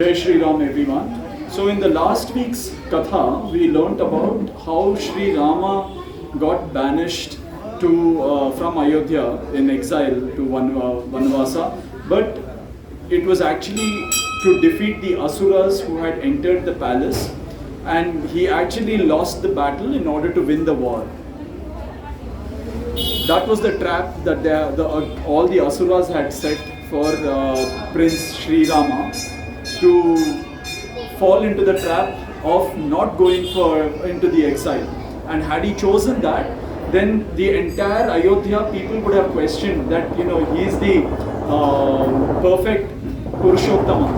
Jai Shri Ram everyone. So in the last week's Katha, we learnt about how Shri Rama got banished to from Ayodhya in exile to Vanvasa, but it was actually to defeat the Asuras who had entered the palace, and he actually lost the battle in order to win the war. That was the trap that all the Asuras had set for Prince Shri Rama to fall into the trap of not going into the exile. And had he chosen that, then the entire Ayodhya people would have questioned that, he is the perfect Purushottama.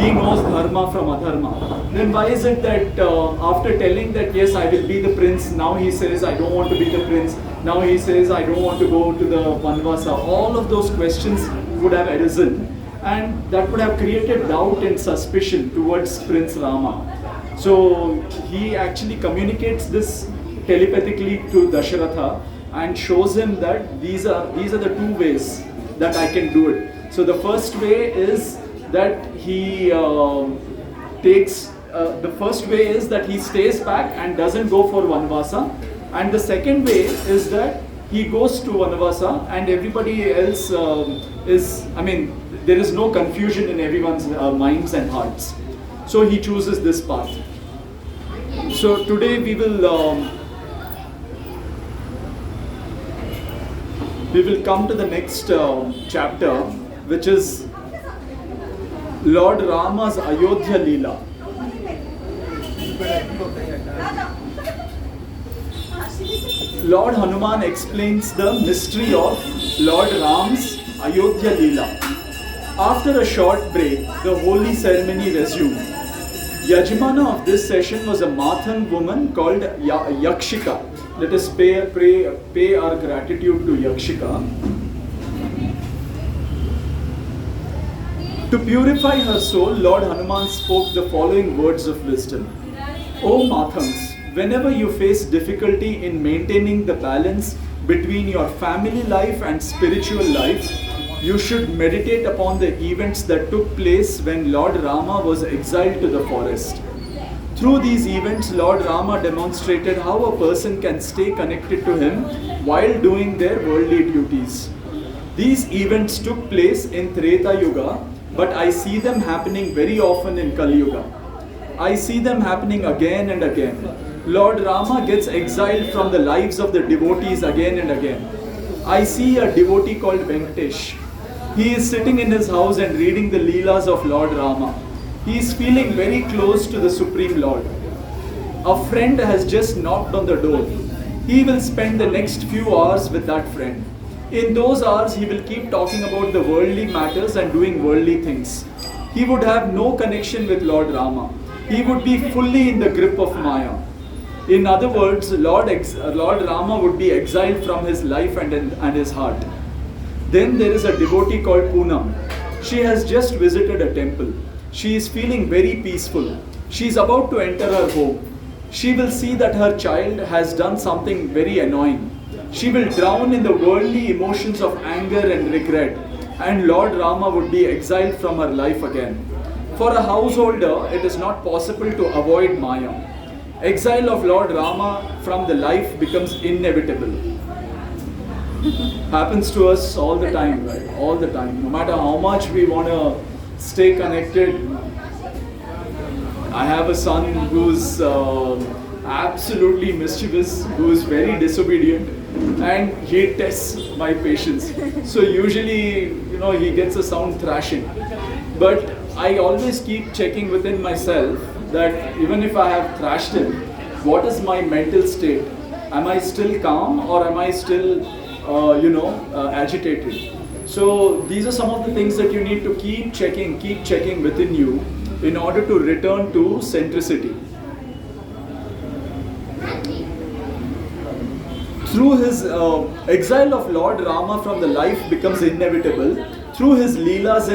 He knows dharma from adharma. Then why is it that after telling that yes, I will be the prince, now he says I don't want to be the prince, now he says I don't want to go to the Vanvasa. All of those questions would have arisen, and that would have created doubt and suspicion towards Prince Rama. So he actually communicates this telepathically to Dasharatha and shows him that these are the two ways that I can do it. So the first way is that he stays back and doesn't go for Vanvasa, and the second way is that he goes to Vanvasa and everybody else there is no confusion in everyone's minds and hearts. So he chooses this path. So today we will come to the next chapter, which is Lord Rama's Ayodhya Leela. Lord Hanuman explains the mystery of Lord Ram's Ayodhya Leela. After a short break, the holy ceremony resumed. Yajmana of this session was a Mathan woman called Yakshika. Let us pay our gratitude to Yakshika. To purify her soul, Lord Hanuman spoke the following words of wisdom. O Mathans, whenever you face difficulty in maintaining the balance between your family life and spiritual life, you should meditate upon the events that took place when Lord Rama was exiled to the forest. Through these events, Lord Rama demonstrated how a person can stay connected to him while doing their worldly duties. These events took place in Treta Yuga, but I see them happening very often in Kalyuga. I see them happening again and again. Lord Rama gets exiled from the lives of the devotees again and again. I see a devotee called Venkatesh. He is sitting in his house and reading the Leelas of Lord Rama. He is feeling very close to the Supreme Lord. A friend has just knocked on the door. He will spend the next few hours with that friend. In those hours, he will keep talking about the worldly matters and doing worldly things. He would have no connection with Lord Rama. He would be fully in the grip of Maya. In other words, Lord Rama would be exiled from his life and his heart. Then there is a devotee called Poonam. She has just visited a temple. She is feeling very peaceful. She is about to enter her home. She will see that her child has done something very annoying. She will drown in the worldly emotions of anger and regret, and Lord Rama would be exiled from her life again. For a householder, it is not possible to avoid Maya. Exile of Lord Rama from the life becomes inevitable. Happens to us all the time, right? All the time. No matter how much we want to stay connected. I have a son who's absolutely mischievous, who's very disobedient, and he tests my patience. So usually, he gets a sound thrashing. But I always keep checking within myself that even if I have thrashed him, what is my mental state? Am I still calm, or am I still agitated? So these are some of the things that you need to keep checking within you in order to return to centricity. Through his exile of Lord Rama from the life becomes inevitable. Through his leelas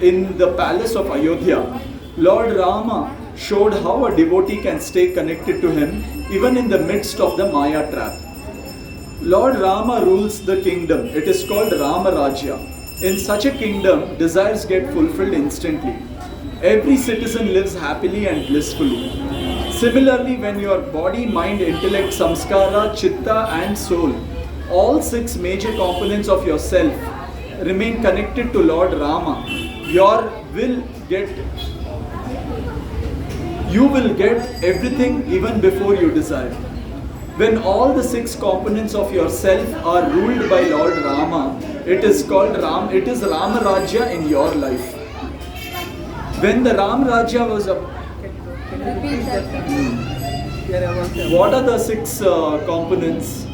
in the palace of Ayodhya, Lord Rama showed how a devotee can stay connected to him even in the midst of the Maya trap. Lord Rama rules the kingdom. It is called Rama Rajya. In such a kingdom, desires get fulfilled instantly. every citizen lives happily and blissfully. Similarly, when your body, mind, intellect, samskara, chitta and soul, all six major components of yourself remain connected to Lord Rama, you will get everything even before you desire. When all the six components of yourself are ruled by Lord Rama, it is Rama Rajya in your life. When the Ram Rajya was what are the six components?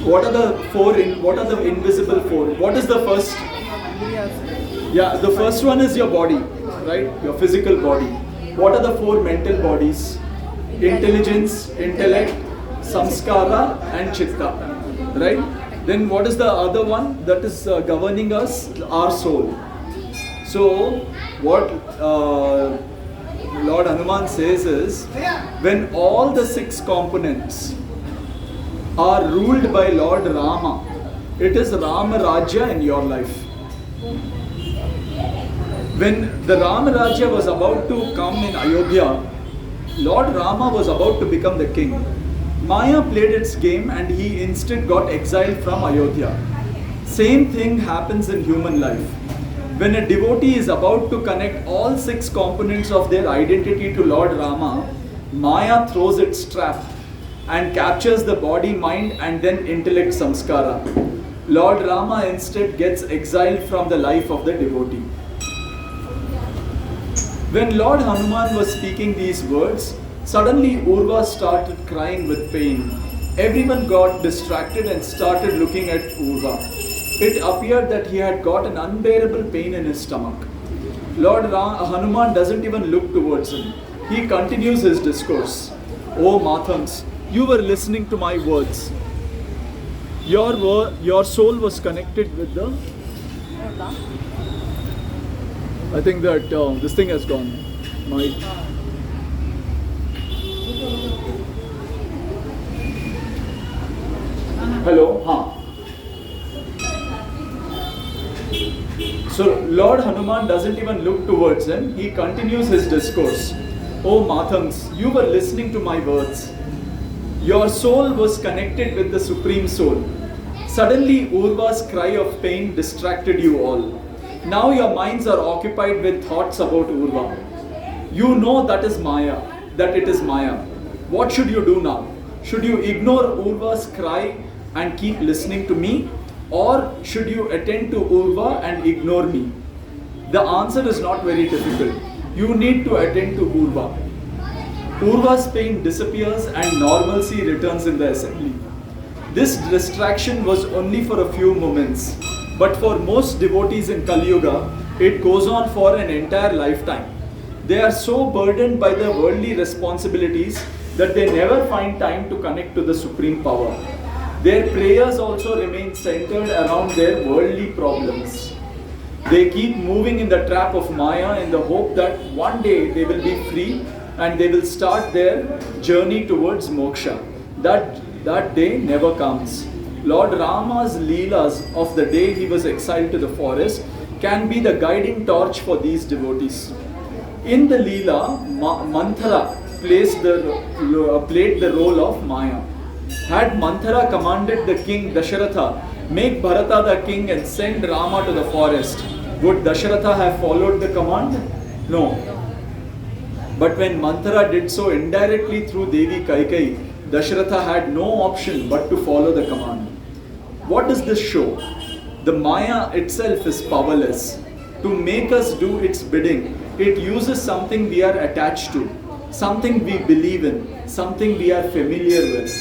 What are the invisible four? What is the first? Yeah, the first one is your body, right? Your physical body. What are the four mental bodies? Intelligence, intellect, samskara and chitta, right? Then what is the other one that is governing us? Our soul. So what Lord Hanuman says is, when all the six components are ruled by Lord Rama, it is Rama Rajya in your life. When the Rama Rajya was about to come in Ayodhya, Lord Rama was about to become the king. Maya played its game and he instead got exiled from Ayodhya. Same thing happens in human life. When a devotee is about to connect all six components of their identity to Lord Rama, Maya throws its trap and captures the body, mind and then intellect samskara. Lord Rama instead gets exiled from the life of the devotee. When Lord Hanuman was speaking these words, suddenly Urva started crying with pain. Everyone got distracted and started looking at Urva. It appeared that he had got an unbearable pain in his stomach. Lord Hanuman doesn't even look towards him. He continues his discourse. "O Mathans, you were listening to my words. Your soul was connected with the..." I think that this thing has gone. Hello? So Lord Hanuman doesn't even look towards him. He continues his discourse. "O Mathans, you were listening to my words. Your soul was connected with the Supreme Soul. Suddenly Urva's cry of pain distracted you all. Now your minds are occupied with thoughts about Urva. You know that it is Maya. What should you do now? Should you ignore Urva's cry and keep listening to me? Or should you attend to Urva and ignore me? The answer is not very difficult. You need to attend to Urva. Urva's pain disappears and normalcy returns in the assembly. This distraction was only for a few moments, but for most devotees in Kalyuga, it goes on for an entire lifetime. They are so burdened by their worldly responsibilities that they never find time to connect to the Supreme Power. Their prayers also remain centered around their worldly problems. They keep moving in the trap of Maya in the hope that one day they will be free and they will start their journey towards moksha. That day never comes. Lord Rama's Leelas of the day he was exiled to the forest can be the guiding torch for these devotees. In the Leela, Manthara played the role of Maya. Had Manthara commanded the king Dasharatha, make Bharata the king and send Rama to the forest, would Dasharatha have followed the command? No. But when Manthara did so indirectly through Devi Kaikeyi, Dasharatha had no option but to follow the command. What does this show? The Maya itself is powerless. To make us do its bidding, it uses something we are attached to, something we believe in, something we are familiar with.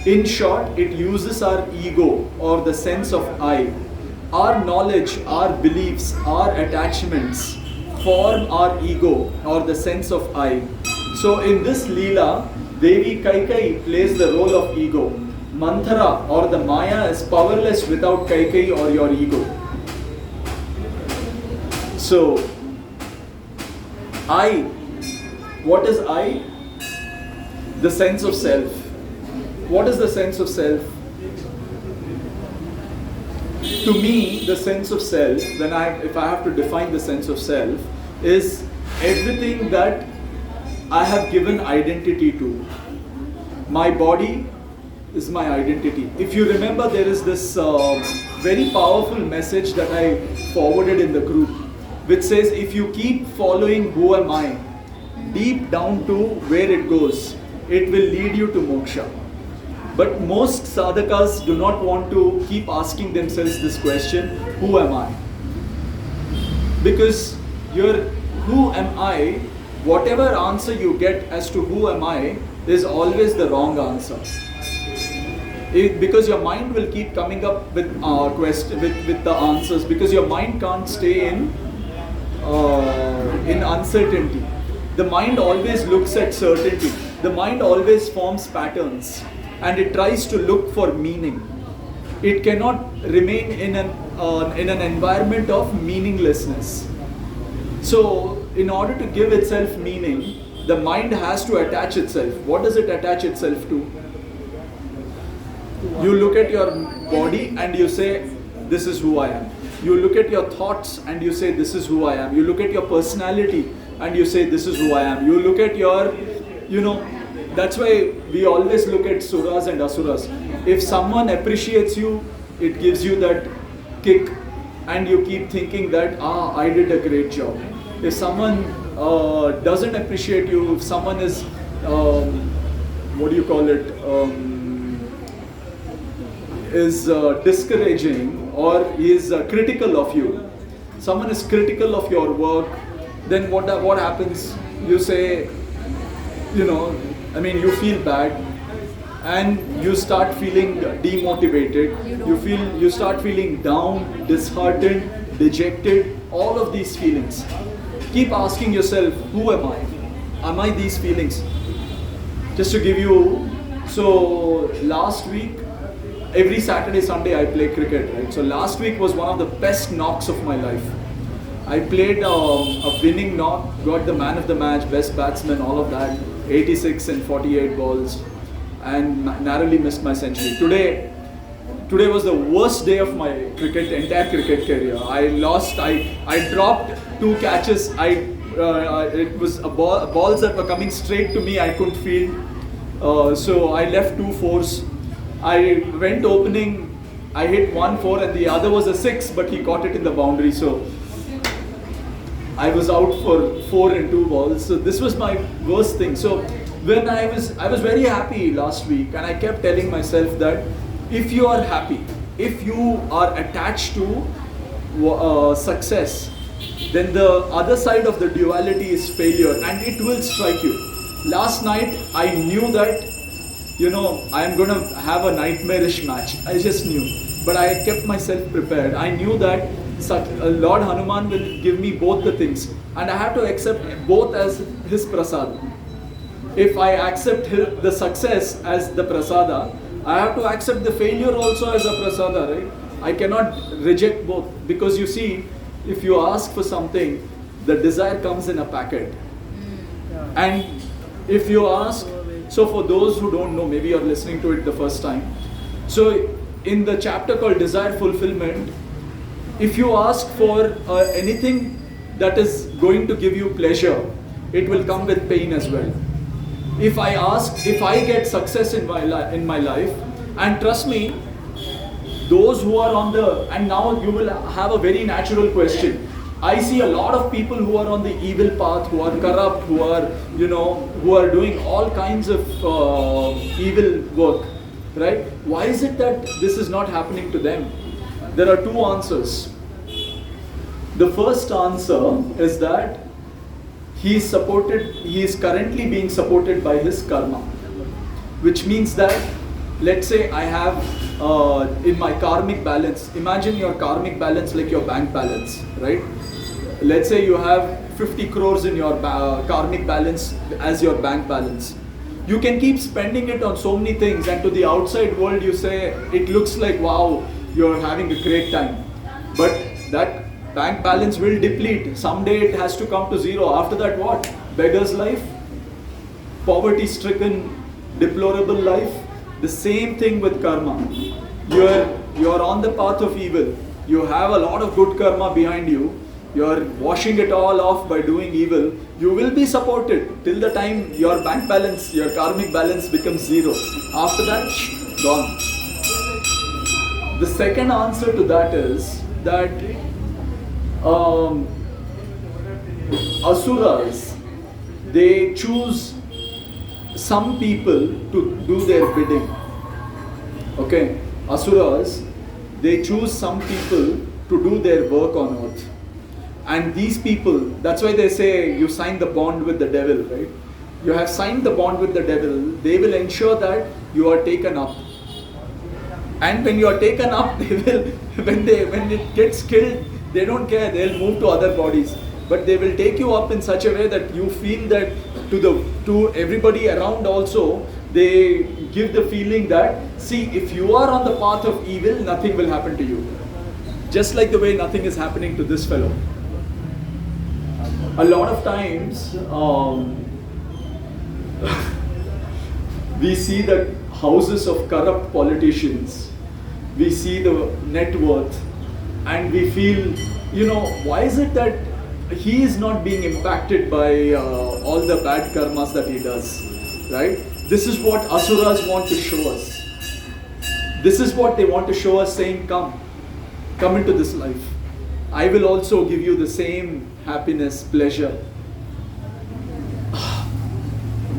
In short, it uses our ego or the sense of I. Our knowledge, our beliefs, our attachments form our ego or the sense of I. So in this Leela, Devi Kaikeyi plays the role of ego. Manthara or the Maya is powerless without Kaikeyi or your ego. So, I, what is I? The sense of self. What is the sense of self? To me, the sense of self, if I have to define the sense of self, is everything that I have given identity to. My body is my identity. If you remember, there is this very powerful message that I forwarded in the group, which says, if you keep following who am I, deep down to where it goes, it will lead you to moksha. But most sadhakas do not want to keep asking themselves this question, who am I? Because who am I, whatever answer you get as to who am I, is always the wrong answer. Because your mind will keep coming up with with the answers, because your mind can't stay in uncertainty. The mind always looks at certainty. The mind always forms patterns, and it tries to look for meaning. It cannot remain in an environment of meaninglessness. So, in order to give itself meaning, the mind has to attach itself. What does it attach itself to? You look at your body and you say, this is who I am. You look at your thoughts and you say, this is who I am. You look at your personality and you say, this is who I am. You look at your, that's why we always look at suras and asuras. If someone appreciates you, it gives you that kick and you keep thinking that, I did a great job. If someone doesn't appreciate you, if someone is, is discouraging or is critical of you, someone is critical of your work, then what happens? You say, you feel bad and you start feeling demotivated. You start feeling down, disheartened, dejected, all of these feelings. Keep asking yourself, who am I? Am I these feelings? Just to give you, so last week, every Saturday, Sunday I play cricket, right? So last week was one of the best knocks of my life. I played a winning knock, got the man of the match, best batsman, all of that, 86 and 48 balls, and narrowly missed my century. Today was the worst day of my entire cricket career. I lost, I dropped 2 catches, it was balls that were coming straight to me, I couldn't field. So I left 2 fours. I went opening, I hit 1 4 and the other was a 6, but he caught it in the boundary. So I was out for 4 and 2 balls. So this was my worst thing. So when I was very happy last week, and I kept telling myself that if you are happy, if you are attached to success, then the other side of the duality is failure, and it will strike you. Last night I knew that I am going to have a nightmarish match. I just knew. But I kept myself prepared. I knew that Lord Hanuman will give me both the things. And I have to accept both as his prasad. If I accept the success as the prasada, I have to accept the failure also as a prasada, right? I cannot reject both. Because you see, if you ask for something, the desire comes in a packet. And if you ask, so for those who don't know, maybe you're listening to it the first time. So in the chapter called Desire Fulfillment, if you ask for anything that is going to give you pleasure, it will come with pain as well. If I get success in my life, and trust me, those who are and now you will have a very natural question. I see a lot of people who are on the evil path, who are corrupt, who are doing all kinds of evil work, right? Why is it that this is not happening to them? There are 2 answers. The first answer is that he is currently being supported by his karma, which means that, let's say I have in my karmic balance, imagine your karmic balance like your bank balance, right? Let's say you have 50 crores in your karmic balance as your bank balance. You can keep spending it on so many things, and to the outside world you say, it looks like, wow, you're having a great time. But that bank balance will deplete. Someday it has to come to zero. After that, what? Beggar's life? Poverty-stricken, deplorable life? The same thing with karma. You're on the path of evil. you have a lot of good karma behind you, you are washing it all off by doing evil, you will be supported till the time your bank balance, your karmic balance becomes zero. After that, gone. The second answer to that is that asuras, they choose some people to do their bidding. Okay, asuras, they choose some people to do their work on earth. And these people, that's why they say you sign the bond with the devil, right? You have signed the bond with the devil, they will ensure that you are taken up. And when you are taken up, they will, when it gets killed, they don't care, they'll move to other bodies. But they will take you up in such a way that you feel that to everybody around also, they give the feeling that, see, if you are on the path of evil, nothing will happen to you. Just like the way nothing is happening to this fellow. A lot of times, we see the houses of corrupt politicians, we see the net worth, and we feel, why is it that he is not being impacted by all the bad karmas that he does, right? This is what asuras want to show us. This is what they want to show us, saying, come into this life. I will also give you the same happiness, pleasure.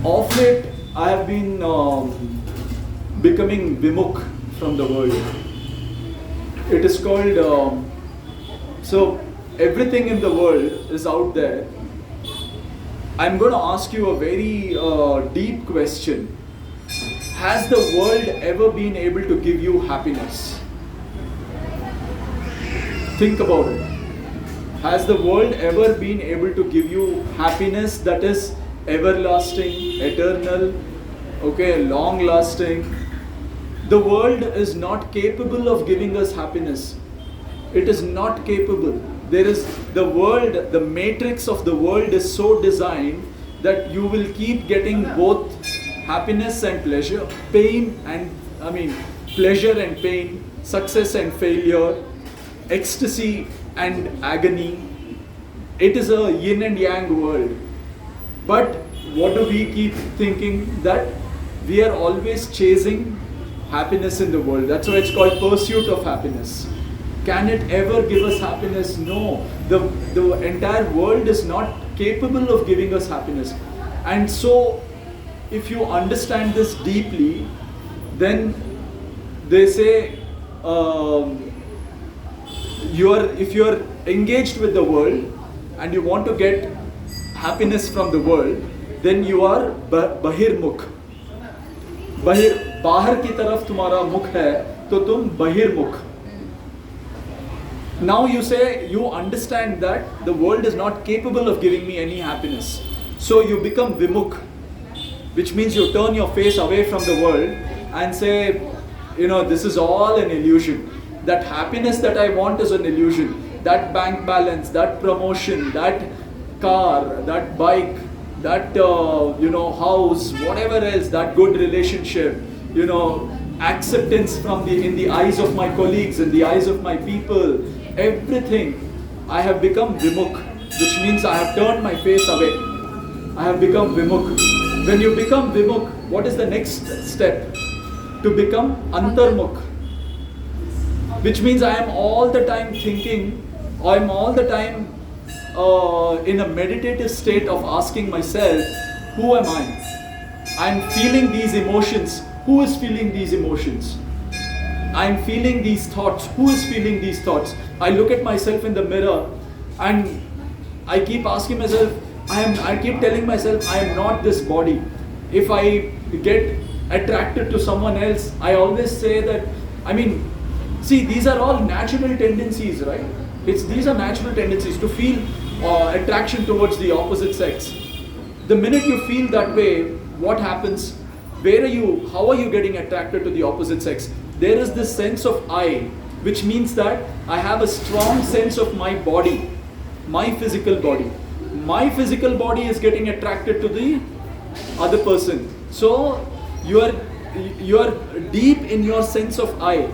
Of late, I have been becoming vimukh from the world. It is called, so everything in the world is out there. I'm going to ask you a very deep question. Has the world ever been able to give you happiness? Think about it. Has the world ever been able to give you happiness that is everlasting, eternal, long lasting? The world is not capable of giving us happiness. It is not capable. The matrix of the world is so designed that you will keep getting both happiness and pleasure, pleasure and pain, success and failure, ecstasy and agony. It is a yin and yang world. But what do we keep thinking? That we are always chasing happiness in the world. That's why it's called pursuit of happiness. Can it ever give us happiness? No. The entire world is not capable of giving us happiness. And so, if you understand this deeply, then they say, if you are engaged with the world and you want to get happiness from the world, then you are bahirmukh. बाहर की तरफ तुम्हारा मुख है तो तुम बहिर्मुख. Now you say, you understand that the world is not capable of giving me any happiness. So you become vimukh, which means you turn your face away from the world and say, this is all an illusion. That happiness that I want is an illusion. That bank balance, that promotion, that car, that bike, that house, whatever else, that good relationship, acceptance in the eyes of my colleagues, in the eyes of my people, everything, I have become vimukh, which means I have turned my face away. I have become vimukh. When you become vimukh, what is the next step? To become antarmukh, which means I am all the time thinking, I am all the time in a meditative state of asking myself, who am I? I am feeling these emotions. Who is feeling these emotions? I am feeling these thoughts. Who is feeling these thoughts? I look at myself in the mirror and I keep asking myself, I keep telling myself, I am not this body. If I get attracted to someone else, I always say that, see, these are all natural tendencies, right? These are natural tendencies to feel attraction towards the opposite sex. The minute you feel that way, what happens? How are you getting attracted to the opposite sex? There is this sense of I, which means that I have a strong sense of my body, my physical body. My physical body is getting attracted to the other person. So you are deep in your sense of I.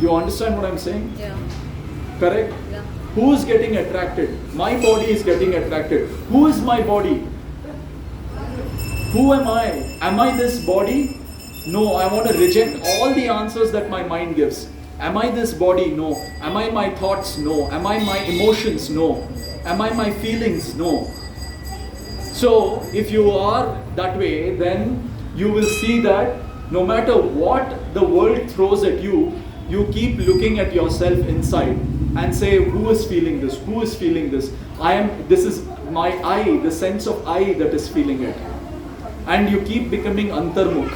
You understand what I'm saying? Yeah. Correct? Yeah. Who is getting attracted? My body is getting attracted. Who is my body? Who am I? Am I this body? No, I want to reject all the answers that my mind gives. Am I this body? No. Am I my thoughts? No. Am I my emotions? No. Am I my feelings? No. So, if you are that way, then you will see that no matter what the world throws at you, you keep looking at yourself inside and say, who is feeling this? Who is feeling this? This is my I, the sense of I that is feeling it. And you keep becoming antarmukh.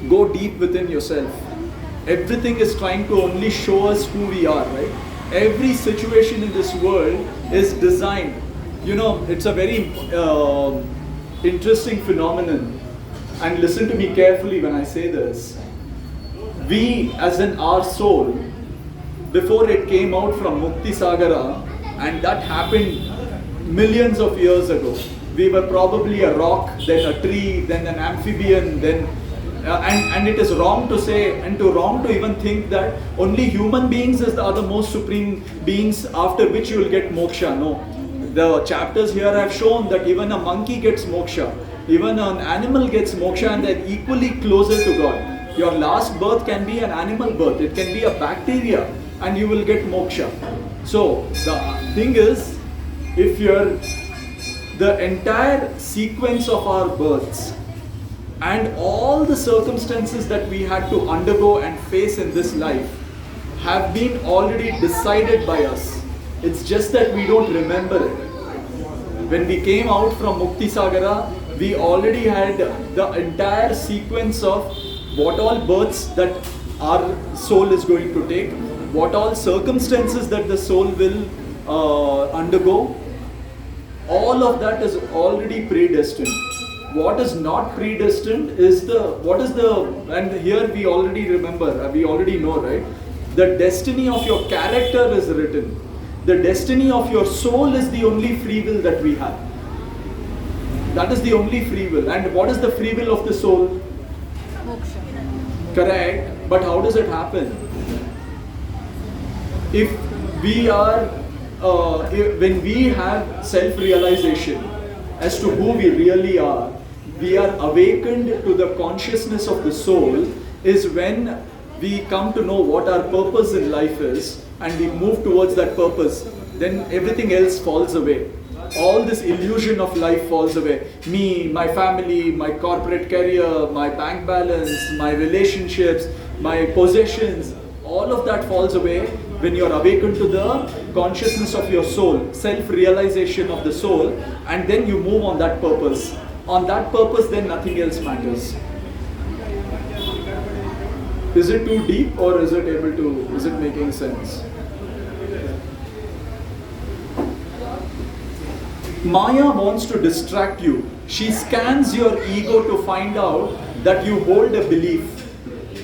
Go deep within yourself. Everything is trying to only show us who we are, right? Every situation in this world is designed. You know, it's a very interesting phenomenon. And listen to me carefully when I say this. We, as in our soul, before it came out from Mukti Sagara, and that happened millions of years ago. We were probably a rock, then a tree, then an amphibian, then and it is wrong to say and wrong to even think that only human beings are the most supreme beings after which you will get moksha. No. The chapters here have shown that even a monkey gets moksha, even an animal gets moksha, and they're equally closer to God. Your last birth can be an animal birth, it can be a bacteria, and you will get moksha. So the thing is, if the entire sequence of our births and all the circumstances that we had to undergo and face in this life have been already decided by us. It's just that we don't remember it. When we came out from Mukti Sagara, we already had the entire sequence of what all births that our soul is going to take, what all circumstances that the soul will undergo. All of that is already predestined. What is not predestined is and here we already remember, we already know, right? The destiny of your character is written. The destiny of your soul is the only free will that we have. That is the only free will. And what is the free will of the soul? Moksha. Correct. But how does it happen? If we are, when we have self-realization as to who we really are, we are awakened to the consciousness of the soul, is when we come to know what our purpose in life is and we move towards that purpose. Then everything else falls away. All this illusion of life falls away. Me, my family, my corporate career, my bank balance, my relationships, my possessions, all of that falls away when you are awakened to the consciousness of your soul, self-realization of the soul, and then you move on that purpose. On that purpose, then nothing else matters. Is it too deep, or is it making sense? Maya wants to distract you. She scans your ego to find out that you hold a belief.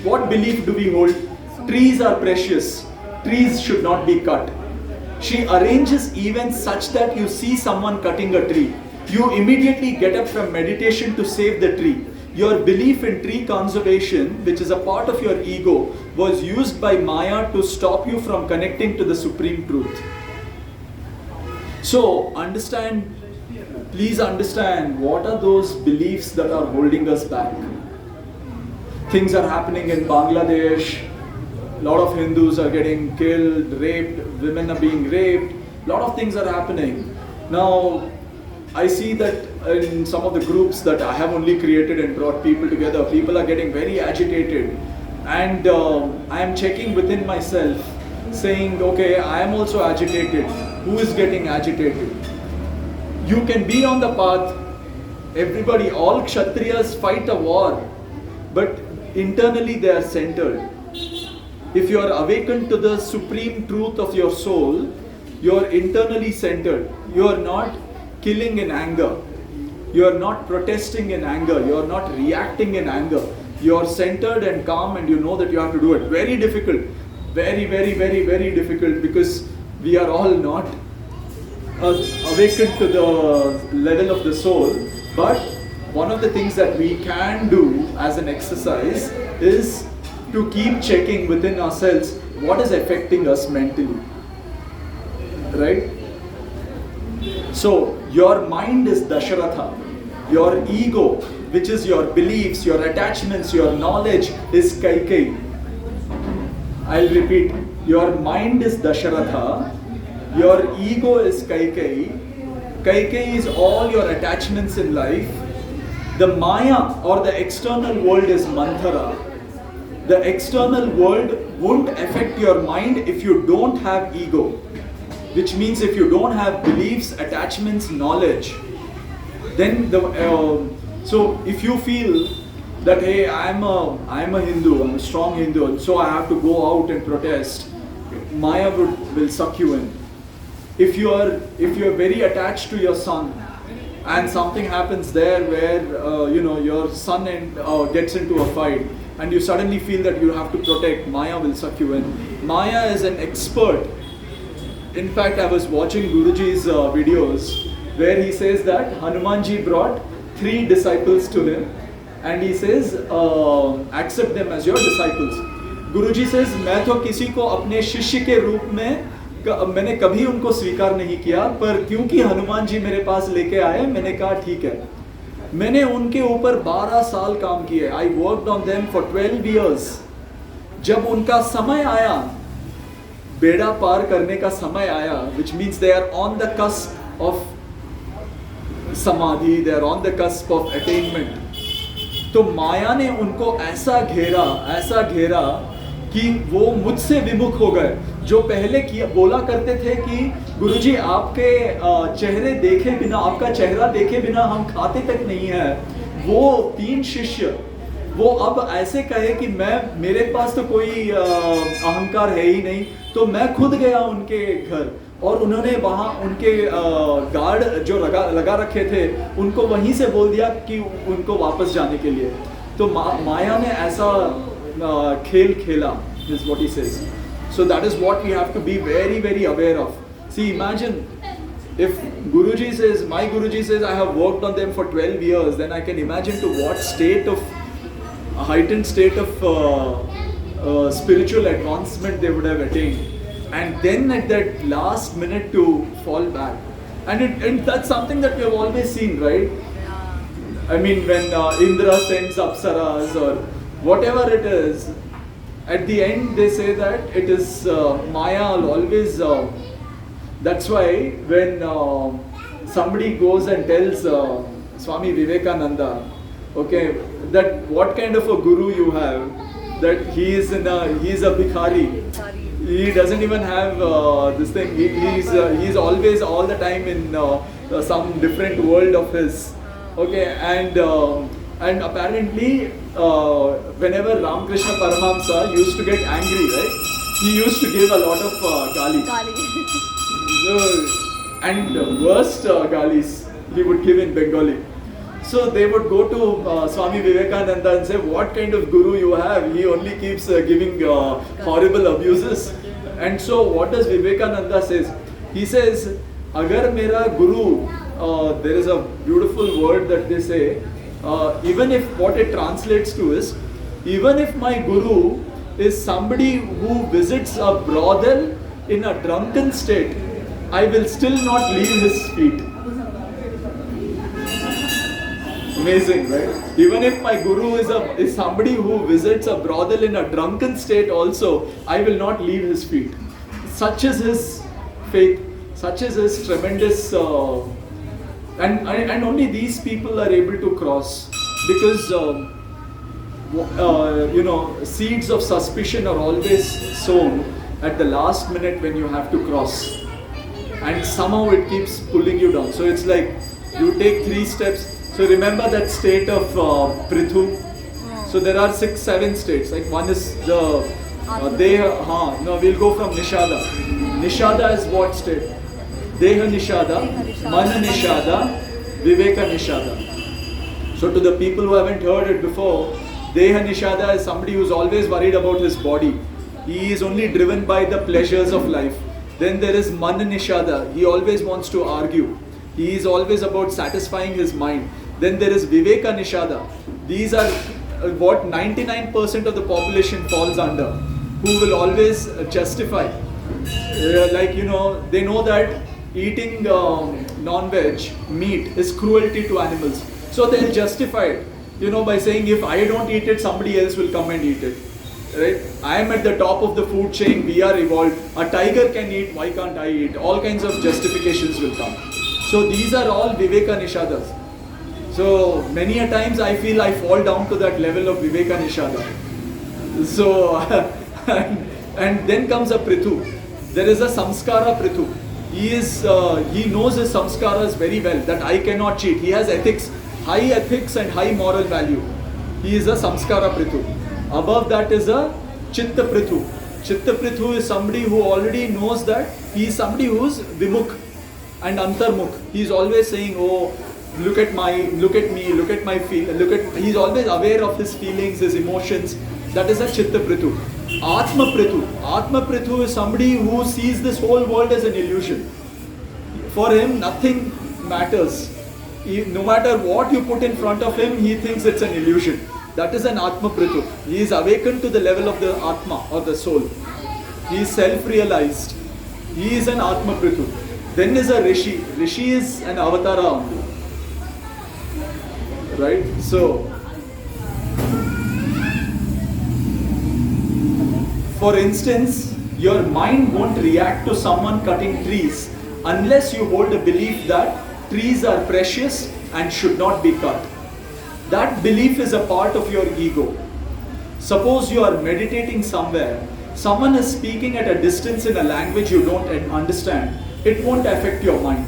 What belief do we hold? Trees are precious. Trees should not be cut. She arranges events such that you see someone cutting a tree. You immediately get up from meditation to save the tree. Your belief in tree conservation, which is a part of your ego, was used by Maya to stop you from connecting to the supreme truth. So, please understand, what are those beliefs that are holding us back? Things are happening in Bangladesh. A lot of Hindus are getting killed, raped, women are being raped. A lot of things are happening. Now, I see that in some of the groups that I have only created and brought people together, people are getting very agitated. And I am checking within myself, saying, okay, I am also agitated. Who is getting agitated? You can be on the path. Everybody, all Kshatriyas fight a war, but internally they are centered. If you are awakened to the supreme truth of your soul, you are internally centered. You are not killing in anger. You are not protesting in anger. You are not reacting in anger. You are centered and calm, and you know that you have to do it. Very difficult. Very, very, very, very difficult, because we are all not awakened to the level of the soul. But one of the things that we can do as an exercise is to keep checking within ourselves what is affecting us mentally. Right? So, your mind is Dasharatha. Your ego, which is your beliefs, your attachments, your knowledge, is Kaikeyi. I'll repeat. Your mind is Dasharatha. Your ego is Kaikeyi. Kaikeyi is all your attachments in life. The Maya or the external world is Manthara. The external world won't affect your mind if you don't have ego. Which means if you don't have beliefs, attachments, knowledge, then so if you feel that hey, I'm a Hindu, I'm a strong Hindu, and so I have to go out and protest, Maya will suck you in. If you are very attached to your son, and something happens there where your son gets into a fight, and you suddenly feel that you have to protect, Maya will suck you in. Maya is an expert. In fact, I was watching Guruji's videos where he says that Hanumanji brought 3 disciples to him and he says, accept them as your disciples. Guruji says, मैं तो किसी को अपने शिष्य के रूप में मैंने कभी उनको स्वीकार नहीं किया, पर क्योंकि हनुमान जी मेरे पास लेके आए, मैंने कहा ठीक है. मैंने उनके ऊपर 12 साल काम किए. I worked on them for 12 years. जब उनका समय आया, बेड़ा पार करने का समय आया, which means they are on the cusp of samadhi, they are on the cusp of attainment. तो माया ने उनको ऐसा घेरा कि वो मुझसे विमुख हो गए. जो पहले बोला करते थे कि गुरुजी आपके चेहरे देखे बिना, आपका चेहरा देखे बिना हम खाते तक नहीं है, वो 3 शिष्य वो अब ऐसे कहे कि मेरे पास तो कोई अहंकार है ही नहीं, तो मैं खुद गया उनके घर और उन्होंने वहाँ उनके गार्ड जो लगा रखे थे उनको वहीं से बोल दिया कि उनको वापस जाने के लिए. तो माया ने ऐसा खेल खेला, is what he says. So that is what we have to be very, very aware of. See, imagine if Guruji says, my Guruji says I have worked on them for 12 years, then I can imagine to what a heightened state of spiritual advancement they would have attained. And then at that last minute to fall back. And that's something that we have always seen, right? I mean, when Indra sends Apsaras or whatever it is, at the end they say that it is Maya will always. That's why when somebody goes and tells Swami Vivekananda, okay, that what kind of a guru you have, that he is a bhikhari. He doesn't even have this thing. He's always all the time in some different world of his. Okay, and apparently whenever Ramakrishna Paramahamsa used to get angry, right, he used to give a lot of gali. And worst galis he would give in Bengali. So they would go to Swami Vivekananda and say, what kind of guru you have? He only keeps giving horrible abuses. And so what does Vivekananda says? He says, agar mera guru, there is a beautiful word that they say, even if what it translates to is, even if my guru is somebody who visits a brothel in a drunken state, I will still not leave his feet. Amazing, right? Even if my guru is somebody who visits a brothel in a drunken state also, I will not leave his feet. Such is his faith, such is his tremendous, and only these people are able to cross, because seeds of suspicion are always sown at the last minute when you have to cross, and somehow it keeps pulling you down. So it's like you take 3 steps. So remember that state of Prithu. So there are 6, 7 states. Like one is the we'll go from Nishada. Nishada is what state? Deha Nishada, Mana Nishada, Viveka Nishada. So to the people who haven't heard it before, Deha Nishada is somebody who's always worried about his body. He is only driven by the pleasures of life. Then there is Mana Nishada. He always wants to argue. He is always about satisfying his mind. Then there is Viveka Nishada. These are what 99% of the population falls under, who will always justify. Like, they know that eating non-veg meat is cruelty to animals. So they'll justify it, by saying, if I don't eat it, somebody else will come and eat it. Right? I am at the top of the food chain, we are evolved. A tiger can eat, why can't I eat? All kinds of justifications will come. So these are all Viveka Nishadas. So many a times I feel I fall down to that level of Viveka Nishada. So, and then comes a Prithu. There is a Samskara Prithu. He knows his samskaras very well, that I cannot cheat. He has ethics, high ethics and high moral value. He is a Samskara Prithu. Above that is a Chitta Prithu. Chitta Prithu is somebody who already knows that he is somebody who is Vimukh and Antarmukh. He is always saying, oh, look at me, look at my feel, he's always aware of his feelings, his emotions. That is a Chitta Prithu. Atma Prithu. Atma Prithu is somebody who sees this whole world as an illusion. For him, nothing matters. No matter what you put in front of him, he thinks it's an illusion. That is an Atma Prithu. He is awakened to the level of the Atma or the soul. He is self-realized. He is an Atma Prithu. Then is a Rishi. Rishi is an avatara only. Right? So, for instance, your mind won't react to someone cutting trees unless you hold a belief that trees are precious and should not be cut. That belief is a part of your ego. Suppose you are meditating somewhere, someone is speaking at a distance in a language you don't understand, it won't affect your mind.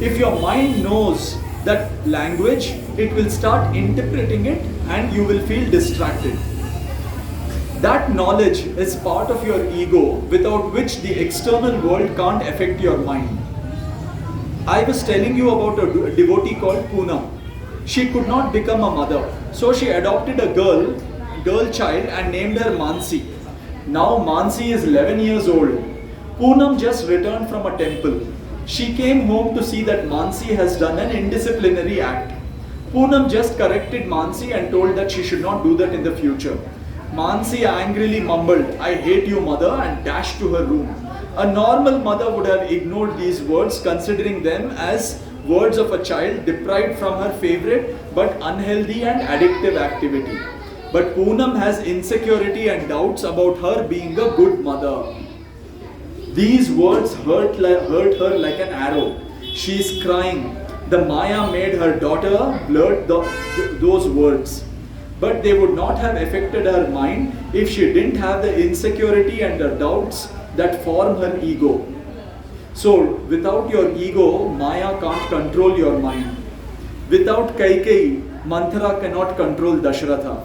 If your mind knows that language, it will start interpreting it and you will feel distracted. That knowledge is part of your ego, without which the external world can't affect your mind. I was telling you about a devotee called Poonam. She could not become a mother, so she adopted a girl child and named her Mansi. Now Mansi is 11 years old. Poonam just returned from a temple. She came home to see that Mansi has done an indisciplinary act. Poonam just corrected Mansi and told that she should not do that in the future. Mansi angrily mumbled, "I hate you, mother," and dashed to her room. A normal mother would have ignored these words, considering them as words of a child deprived from her favorite but unhealthy and addictive activity. But Poonam has insecurity and doubts about her being a good mother. These words hurt her like an arrow. She is crying. The Maya made her daughter blurt those words. But they would not have affected her mind if she didn't have the insecurity and the doubts that form her ego. So, without your ego, Maya can't control your mind. Without Kaikeyi, Manthara cannot control Dashratha.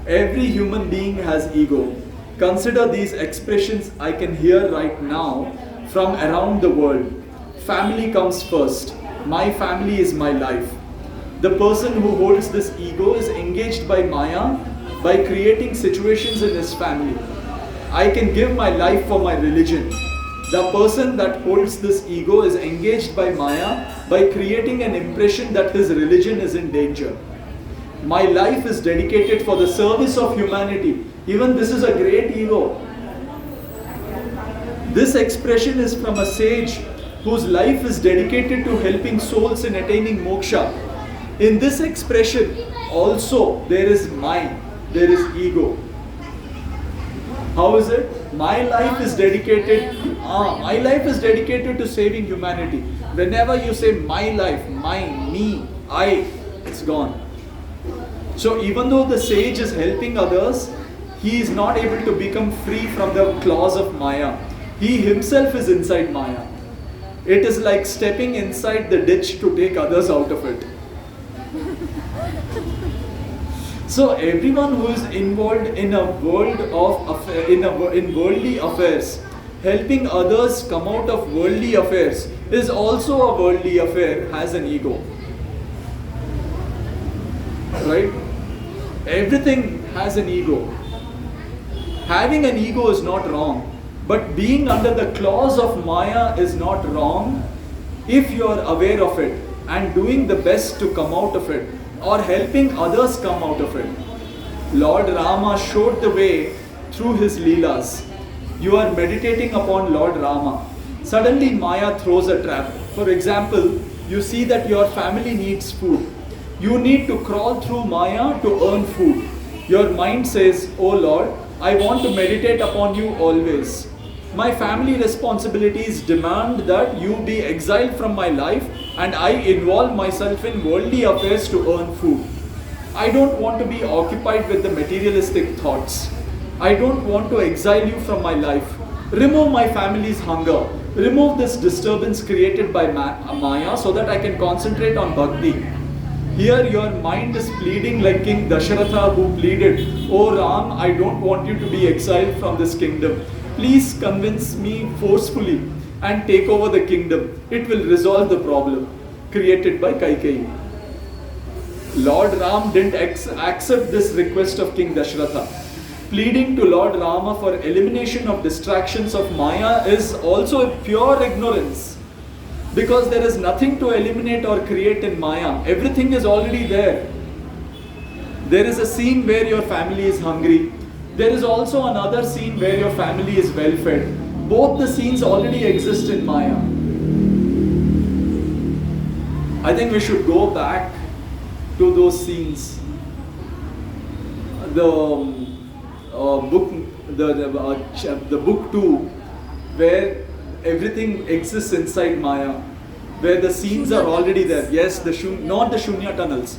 Every human being has ego. Consider these expressions I can hear right now from around the world. Family comes first. My family is my life. The person who holds this ego is engaged by Maya by creating situations in his family. I can give my life for my religion. The person that holds this ego is engaged by Maya by creating an impression that his religion is in danger. My life is dedicated for the service of humanity. Even this is a great ego. This expression is from a sage whose life is dedicated to helping souls in attaining moksha. In this expression also there is mind, there is ego. How is it? My life is dedicated to saving humanity. Whenever you say my life, mine, me, I, it's gone. So even though the sage is helping others, he is not able to become free from the claws of Maya. He himself is inside Maya. It is like stepping inside the ditch to take others out of it. So everyone who is involved in a world of in worldly affairs, helping others come out of worldly affairs, is also a worldly affair, has an ego. Right? Everything has an ego. Having an ego is not wrong, but being under the claws of Maya is not wrong if you are aware of it and doing the best to come out of it, or helping others come out of it. Lord Rama showed the way through his Leelas. You are meditating upon Lord Rama. Suddenly Maya throws a trap. For example, you see that your family needs food. You need to crawl through Maya to earn food. Your mind says, "Oh Lord, I want to meditate upon you always. My family responsibilities demand that you be exiled from my life and I involve myself in worldly affairs to earn food. I don't want to be occupied with the materialistic thoughts. I don't want to exile you from my life. Remove my family's hunger. Remove this disturbance created by Maya so that I can concentrate on Bhakti." Here your mind is pleading like King Dasharatha who pleaded, "Oh Ram, I don't want you to be exiled from this kingdom. Please convince me forcefully and take over the kingdom. It will resolve the problem created by Kaikeyi." Lord Ram didn't accept this request of King Dasharatha. Pleading to Lord Rama for elimination of distractions of Maya is also pure ignorance. Because there is nothing to eliminate or create in Maya. Everything is already there. There is a scene where your family is hungry. There is also another scene where your family is well fed. Both the scenes already exist in Maya. I think we should go back to those scenes. The book 2, where everything exists inside Maya, where the scenes are already there. Yes, not the Shunya tunnels.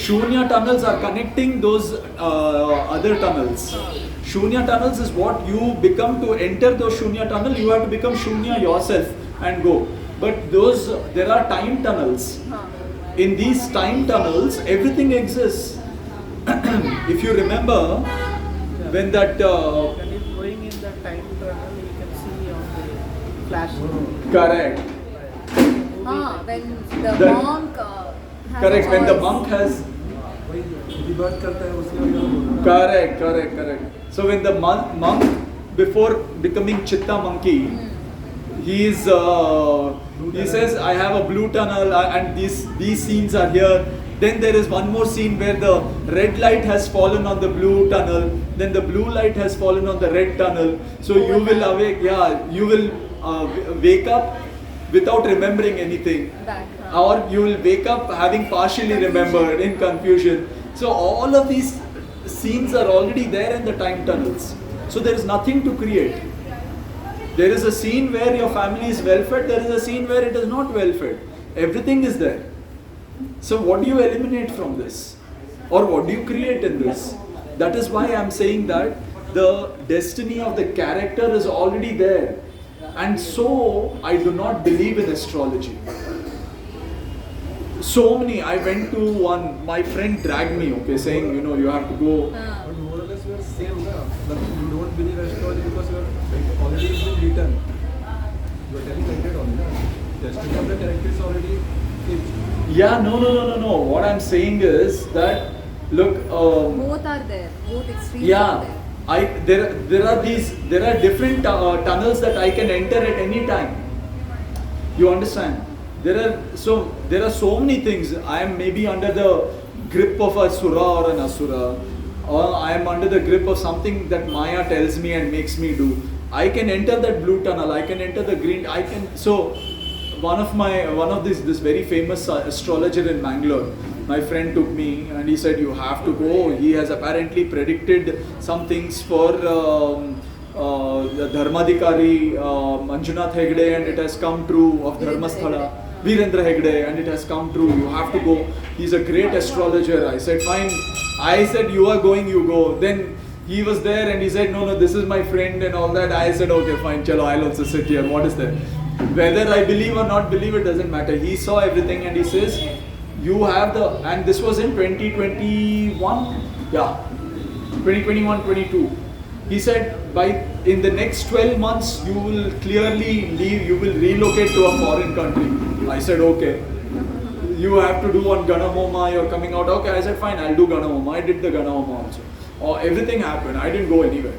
Shunya tunnels are connecting those other tunnels. Shunya tunnels is what you become to enter those Shunya tunnel. You have to become Shunya yourself and go. But there are time tunnels. In these time tunnels, everything exists. If you remember, when that When he's going in the time tunnel, you can see on the flash. correct. When the The- monk has Correct. a When the choice. monk has rebirth करता है उसके वजह से बोल correct. So when the monk before becoming Chitta monkey, he says, "I have a blue tunnel and these scenes are here." Then there is one more scene where the red light has fallen on the blue tunnel. Then the blue light has fallen on the red tunnel. So you will awake. Yeah, you will wake up without remembering anything. Or you will wake up having partially remembered in confusion. So all of these scenes are already there in the time tunnels. So there is nothing to create. There is a scene where your family is well fed. There is a scene where it is not well fed. Everything is there. So what do you eliminate from this? Or what do you create in this? That is why I am saying that the destiny of the character is already there. And so I do not believe in astrology. So many, I went to one, my friend dragged me, okay, saying, you have to go. But more or less we are same ना. But you don't believe astrology because you are already been written. You are telling ended only ना. Destiny of the character is already fixed. Yeah, no. What I'm saying is that, look, Both are there. Both extremes are there. there are different tunnels that I can enter at any time. You understand? There are so many things. I am maybe under the grip of a sura or an asura, or I am under the grip of something that Maya tells me and makes me do. I can enter that blue tunnel. I can enter the green. One of this very famous astrologer in Bangalore, my friend took me and he said, "You have to go." He has apparently predicted some things for the Dharmadikari Manjunath Hegde, and it has come true, of Dharmasthala Virendra Hegde, and it has come true. You have to go. He's a great astrologer. I said, "Fine." I said, "You are going, you go." Then he was there and he said, no, this is my friend and all that. I said, "Okay, fine, chalo, I'll also sit here." What is there? Whether I believe or not believe, it doesn't matter. He saw everything and he says, "You have and this was in 2021, 2021-22. He said, in the next 12 months, you will clearly leave, you will relocate to a foreign country. I said, "Okay. You have to do one Ganahoma, you're coming out." Okay, I said, "Fine, I'll do Ganahoma." I did the Ganahoma also. Everything happened. I didn't go anywhere.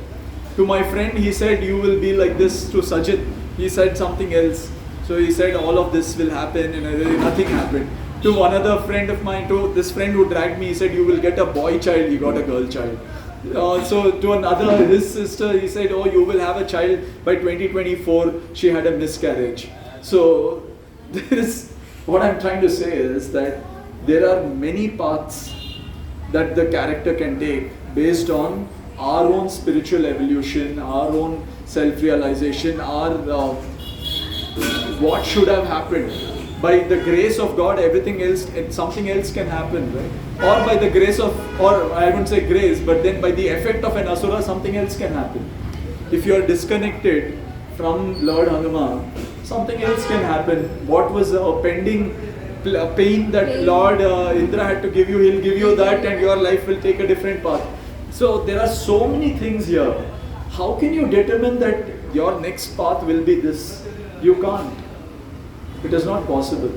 To my friend, he said, "You will be like this." To Sajid, he said something else. So he said all of this will happen and nothing happened. To another friend of mine, to this friend who dragged me, he said you will get a boy child, he got a girl child. So to another, his sister, he said, oh, you will have a child by 2024. She had a miscarriage. So there is, what I'm trying to say is that there are many paths that the character can take based on our own spiritual evolution, our own self-realization, our what should have happened. By the grace of God, everything else, something else can happen, right? Or by the grace of, or I wouldn't say grace, but then by the effect of an asura, something else can happen. If you are disconnected from Lord Hanuman, something else can happen. What was a pending pain that Lord Indra had to give you, he'll give you that, and your life will take a different path. So there are so many things here. How can you determine that your next path will be this? You can't. It is not possible.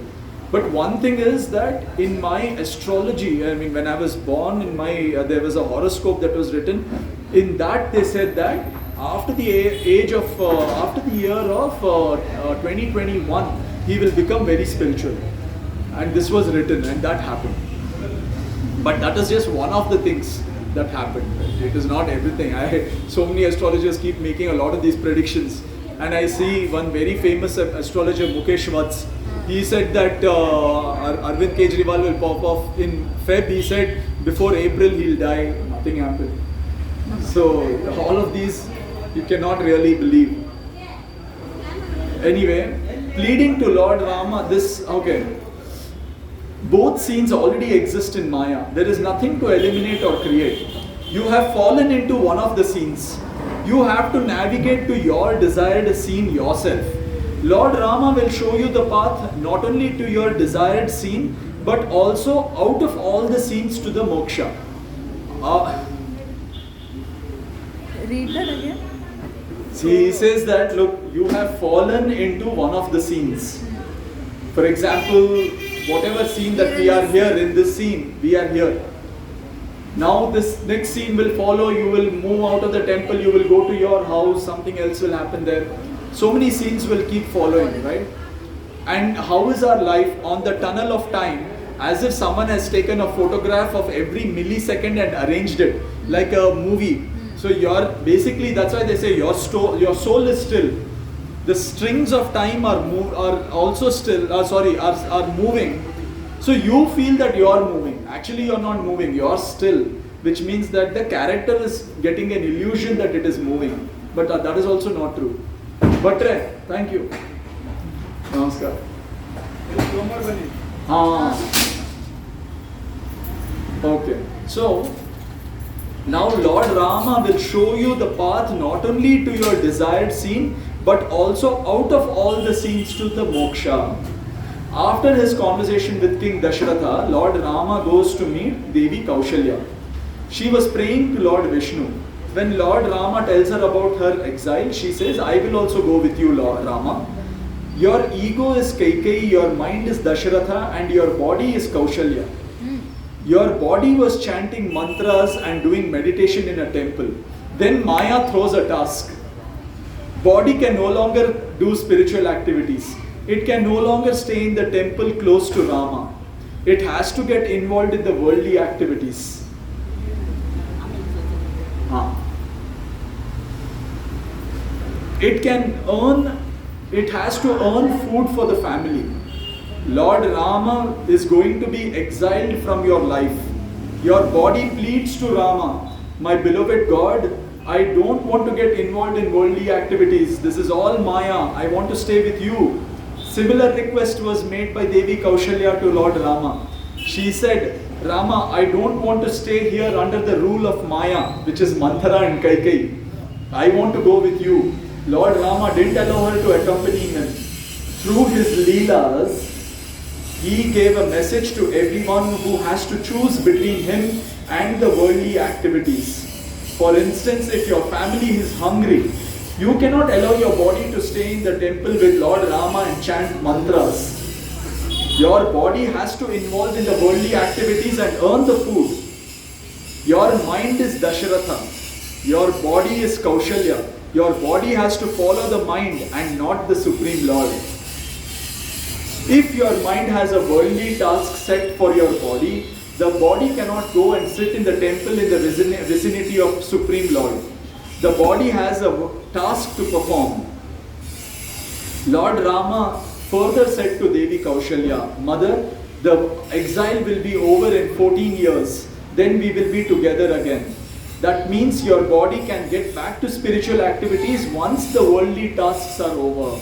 But one thing is that in my astrology, I mean, when I was born, in my there was a horoscope that was written. In that they said that after the age of after the year of 2021, he will become very spiritual, and this was written, and that happened. But that is just one of the things that happened. It is not everything. So many astrologers keep making a lot of these predictions. And I see one very famous astrologer, Mukesh Vats. He said that Arvind Kejriwal will pop off in Feb. He said before April he'll die. Nothing happened. So all of these you cannot really believe. Anyway, pleading to Lord Rama, this, okay. Both scenes already exist in Maya. There is nothing to eliminate or create. You have fallen into one of the scenes. You have to navigate to your desired scene yourself. Lord Rama will show you the path not only to your desired scene, but also out of all the scenes to the moksha. Read that again. See, he says that, look, you have fallen into one of the scenes. For example, whatever scene that we are here, in this scene, we are here. Now this next scene will follow, you will move out of the temple, you will go to your house, something else will happen there. So many scenes will keep following, right? And how is our life on the tunnel of time, as if someone has taken a photograph of every millisecond and arranged it like a movie. So you're basically, that's why they say your soul is still. The strings of time are also still, are moving. So you feel that you are moving. Actually you are not moving, you are still. Which means that the character is getting an illusion that it is moving. But that is also not true. Batre, thank you. Namaskar. Okay. So, now Lord Rama will show you the path not only to your desired scene, but also out of all the scenes to the moksha. After his conversation with King Dashratha, Lord Rama goes to meet Devi Kaushalya. She was praying to Lord Vishnu. When Lord Rama tells her about her exile, she says, I will also go with you, Lord Rama. Your ego is Kaikeyi, your mind is Dashratha, and your body is Kaushalya. Your body was chanting mantras and doing meditation in a temple. Then Maya throws a task. Body can no longer do spiritual activities. It can no longer stay in the temple close to Rama. It has to get involved in the worldly activities. It has to earn food for the family. Lord Rama is going to be exiled from your life. Your body pleads to Rama, my beloved God, I don't want to get involved in worldly activities. This is all Maya. I want to stay with you. Similar request was made by Devi Kaushalya to Lord Rama. She said, Rama, I don't want to stay here under the rule of Maya, which is Manthara and Kaikeyi. I want to go with you. Lord Rama didn't allow her to accompany him. Through his leelas, he gave a message to everyone who has to choose between him and the worldly activities. For instance, if your family is hungry, you cannot allow your body to stay in the temple with Lord Rama and chant mantras. Your body has to involve in the worldly activities and earn the food. Your mind is Dashratha. Your body is Kaushalya. Your body has to follow the mind and not the Supreme Lord. If your mind has a worldly task set for your body, the body cannot go and sit in the temple in the vicinity of Supreme Lord. The body has a task to perform. Lord Rama further said to Devi Kaushalya, Mother, the exile will be over in 14 years. Then we will be together again. That means your body can get back to spiritual activities once the worldly tasks are over.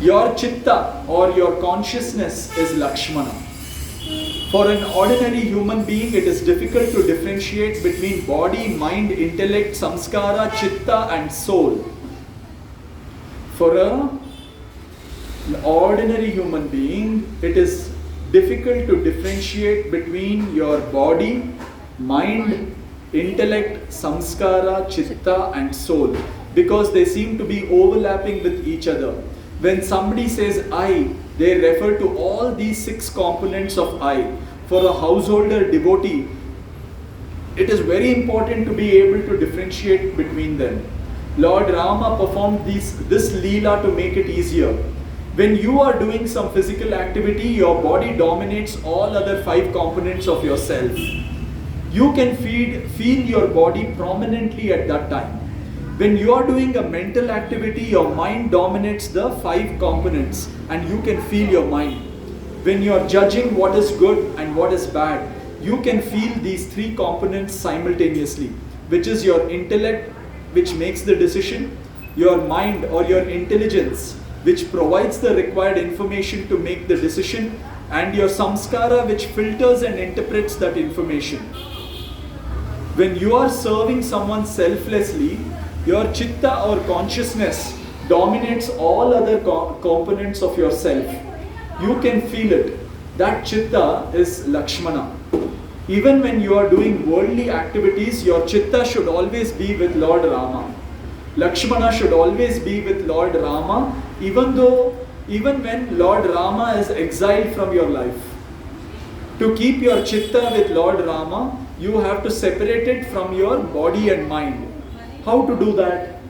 Your chitta or your consciousness is Lakshmana. For an ordinary human being, it is difficult to differentiate between body, mind, intellect, samskara, chitta and soul. For an ordinary human being, it is difficult to differentiate between your body, mind, intellect, samskara, chitta and soul, because they seem to be overlapping with each other. When somebody says I, they refer to all these 6 components of I. For a householder devotee, it is very important to be able to differentiate between them. Lord Rama performed this leela to make it easier. When you are doing some physical activity, your body dominates all other 5 components of yourself. You can feel your body prominently at that time. When you are doing a mental activity, your mind dominates the 5 components and you can feel your mind. When you are judging what is good and what is bad, you can feel these 3 components simultaneously, which is your intellect, which makes the decision, your mind or your intelligence, which provides the required information to make the decision, and your samskara, which filters and interprets that information. When you are serving someone selflessly, your chitta or consciousness dominates all other components of yourself. You can feel it. That chitta is Lakshmana. Even when you are doing worldly activities, your chitta should always be with Lord Rama. Lakshmana should always be with Lord Rama, even when Lord Rama is exiled from your life. To keep your chitta with Lord Rama, you have to separate it from your body and mind. How to do that?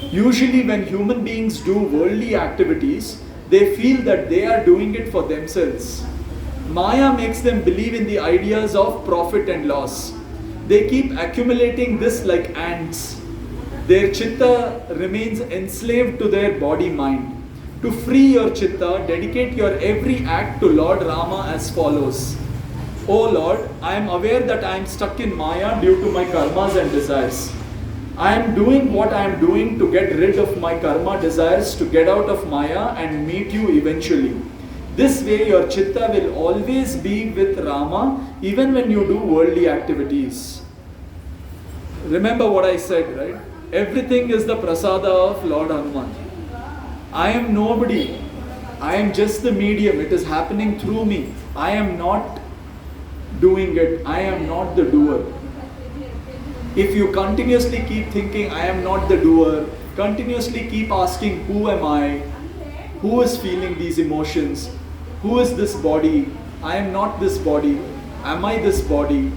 Usually when human beings do worldly activities, they feel that they are doing it for themselves. Maya makes them believe in the ideas of profit and loss. They keep accumulating this like ants. Their chitta remains enslaved to their body-mind. To free your chitta, dedicate your every act to Lord Rama as follows. O Lord, I am aware that I am stuck in Maya due to my karmas and desires. I am doing what I am doing to get rid of my karma desires, to get out of Maya and meet you eventually. This way your chitta will always be with Rama even when you do worldly activities. Remember what I said, right? Everything is the prasada of Lord Hanuman. I am nobody. I am just the medium. It is happening through me. I am not doing it. I am not the doer. If you continuously keep thinking, I am not the doer, continuously keep asking, who am I? Who is feeling these emotions? Who is this body? I am not this body. Am I this body?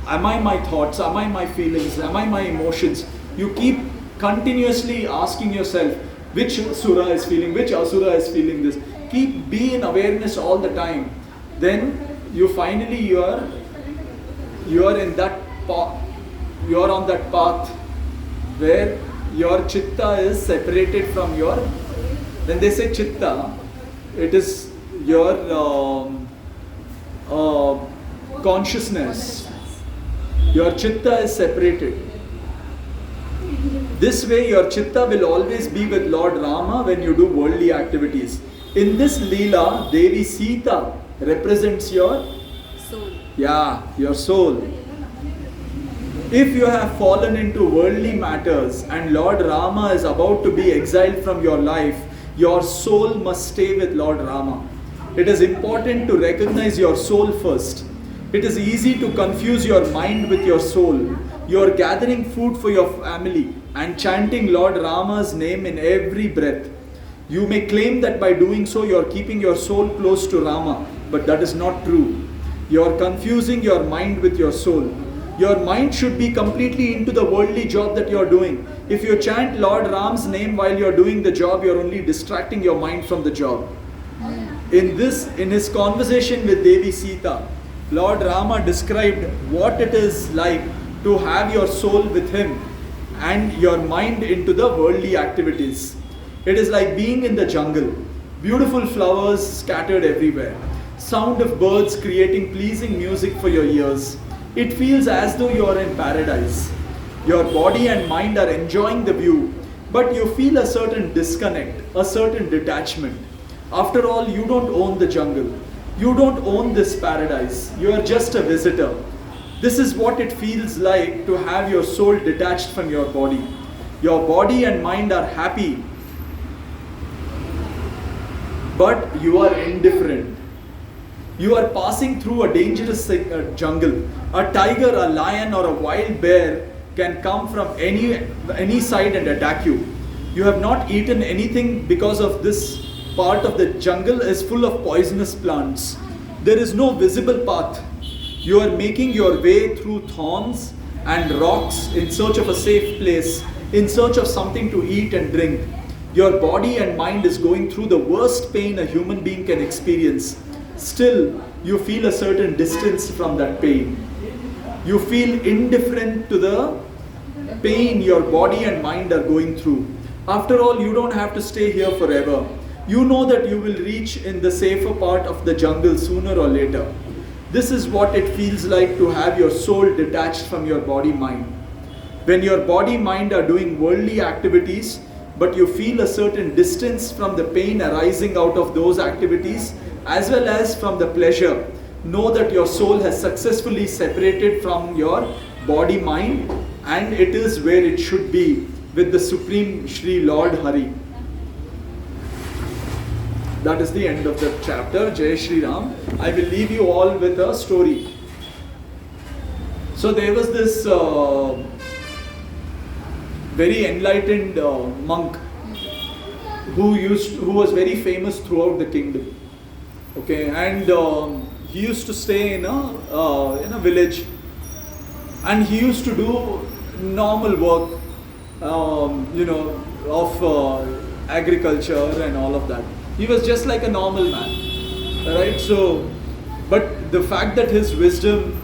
Am I my thoughts? Am I my feelings? Am I my emotions? You keep continuously asking yourself, which sura is feeling, which asura is feeling this. Be in awareness all the time. Then you finally you are in that path. You are on that path where your chitta is separated from your. When they say chitta, it is your consciousness. Your chitta is separated. This way your chitta will always be with Lord Rama when you do worldly activities. In this Leela, Devi Sita represents your soul. Yeah, your soul. If you have fallen into worldly matters and Lord Rama is about to be exiled from your life, your soul must stay with Lord Rama. It is important to recognize your soul first. It is easy to confuse your mind with your soul. You are gathering food for your family and chanting Lord Rama's name in every breath. You may claim that by doing so you are keeping your soul close to Rama, but that is not true. You are confusing your mind with your soul. Your mind should be completely into the worldly job that you're doing. If you chant Lord Ram's name while you're doing the job, you're only distracting your mind from the job. In his conversation with Devi Sita, Lord Rama described what it is like to have your soul with him and your mind into the worldly activities. It is like being in the jungle. Beautiful flowers scattered everywhere. Sound of birds creating pleasing music for your ears. It feels as though you are in paradise. Your body and mind are enjoying the view, but you feel a certain disconnect, a certain detachment. After all, you don't own the jungle. You don't own this paradise. You are just a visitor. This is what it feels like to have your soul detached from your body. Your body and mind are happy, but you are indifferent. You are passing through a dangerous jungle. A tiger, a lion, or a wild bear can come from any side and attack you. You have not eaten anything because of this part of the jungle is full of poisonous plants. There is no visible path. You are making your way through thorns and rocks in search of a safe place, in search of something to eat and drink. Your body and mind is going through the worst pain a human being can experience. Still, you feel a certain distance from that pain. You feel indifferent to the pain your body and mind are going through. After all, you don't have to stay here forever. You know that you will reach in the safer part of the jungle sooner or later. This is what it feels like to have your soul detached from your body-mind. When your body-mind are doing worldly activities, but you feel a certain distance from the pain arising out of those activities, as well as from the pleasure, know that your soul has successfully separated from your body-mind, and it is where it should be with the Supreme Shri Lord Hari. That is the end of the chapter. Jai Shri Ram. I will leave you all with a story. So there was this very enlightened monk who was very famous throughout the kingdom. Okay, and he used to stay in a village, and he used to do normal work, of agriculture and all of that. He was just like a normal man, right? So, but the fact that his wisdom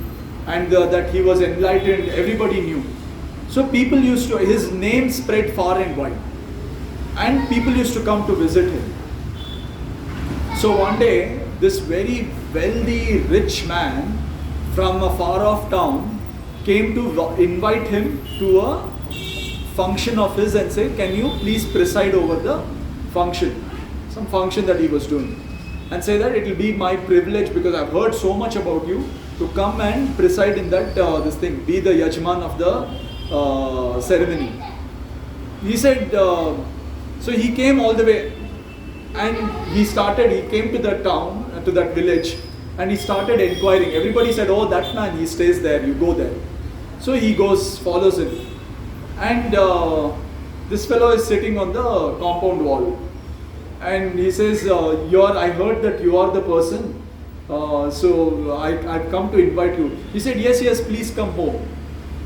and that he was enlightened, everybody knew. So people his name spread far and wide, and people used to come to visit him. So one day, this very wealthy, rich man from a far off town came to invite him to a function of his and say, can you please preside over the function, some function that he was doing, and say that it will be my privilege because I've heard so much about you to come and preside in that be the yajman of the ceremony. He said, so he came all the way, and he came to that town, to that village, and he started inquiring. Everybody said, oh, that man, he stays there, you go there. So he goes, follows him, and this fellow is sitting on the compound wall, and he says, I heard that you are the person, so I've come to invite you. He said, yes, please come home.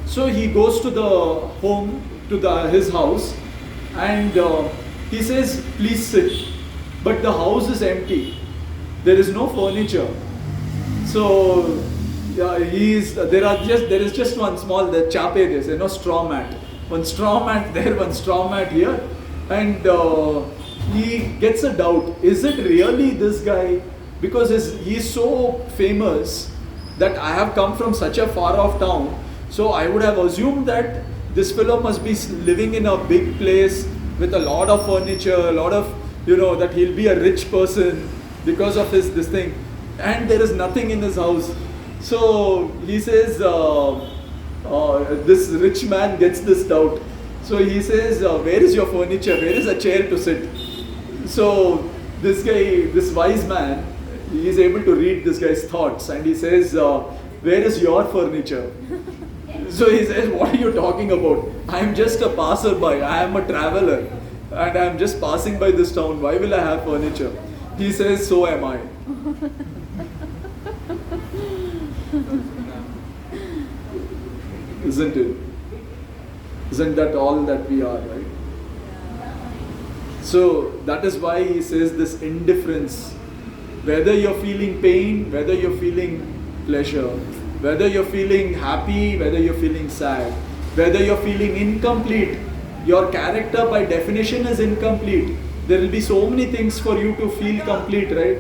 So he goes to the home, to his house, and he says, please sit. But the house is empty. There is no furniture. So there is just one small chape, straw mat. One straw mat there, one straw mat here, and he gets a doubt. Is it really this guy? Because he is so famous that I have come from such a far off town. So I would have assumed that this fellow must be living in a big place with a lot of furniture, a lot of, that he'll be a rich person because of this thing. And there is nothing in his house. So he says, this rich man gets this doubt. So he says, where is your furniture? Where is a chair to sit? So this guy, this wise man, he is able to read this guy's thoughts, and he says, where is your furniture? So he says, what are you talking about? I am just a passerby, I am a traveler, and I am just passing by this town. Why will I have furniture? He says, so am I. isn't it? Isn't that all that we are, right? So that is why he says this indifference. Whether you're feeling pain, whether you're feeling pleasure, whether you're feeling happy, whether you're feeling sad, whether you're feeling incomplete, your character by definition is incomplete. There will be so many things for you to feel complete, right?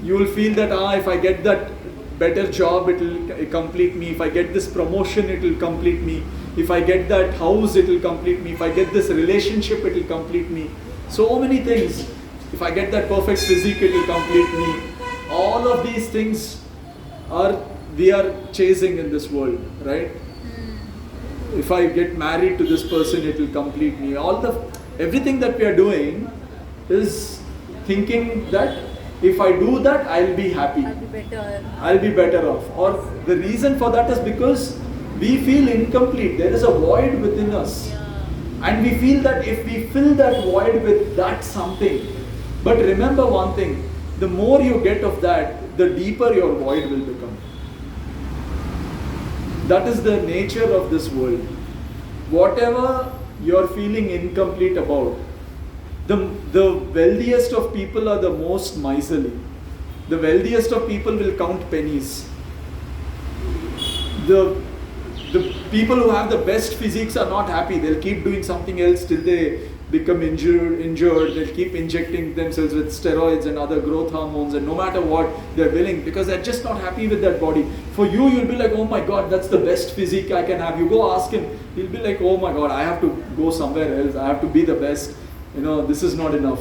You will feel that, if I get that better job, it will complete me. If I get this promotion, it will complete me. If I get that house, it will complete me. If I get this relationship, it will complete me. So many things. If I get that perfect physique, it will complete me. All of these things we are chasing in this world, right? If I get married to this person, it will complete me. Everything that we are doing is thinking that if I do that, I'll be happy. I'll be better off. Or the reason for that is because we feel incomplete. There is a void within us. And we feel that if we fill that void with that something, but remember one thing, the more you get of that, the deeper your void will become. That is the nature of this world. Whatever you're feeling incomplete about, the wealthiest of people are the most miserly. The wealthiest of people will count pennies. The people who have the best physiques are not happy. They'll keep doing something else till they become injured. They'll keep injecting themselves with steroids and other growth hormones, and no matter what, they're willing because they're just not happy with that body. For you, you'll be like, oh my God, that's the best physique I can have. You go ask him, he'll be like, oh my God, I have to go somewhere else. I have to be the best. This is not enough.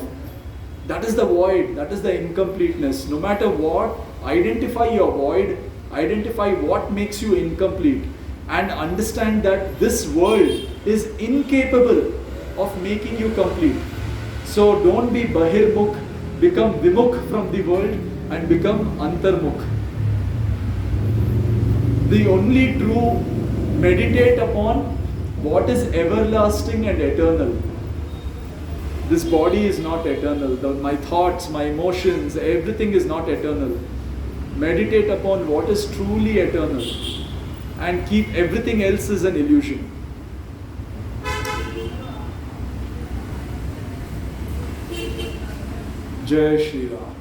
That is the void. That is the incompleteness. No matter what, identify your void. Identify what makes you incomplete. And understand that this world is incapable of making you complete. So don't be bahirmukh, become vimukh from the world and become antarmukh. The only true meditate upon what is everlasting and eternal. This body is not eternal. My thoughts, my emotions, everything is not eternal. Meditate upon what is truly eternal. And keep everything else as an illusion. Jai Shri Ram.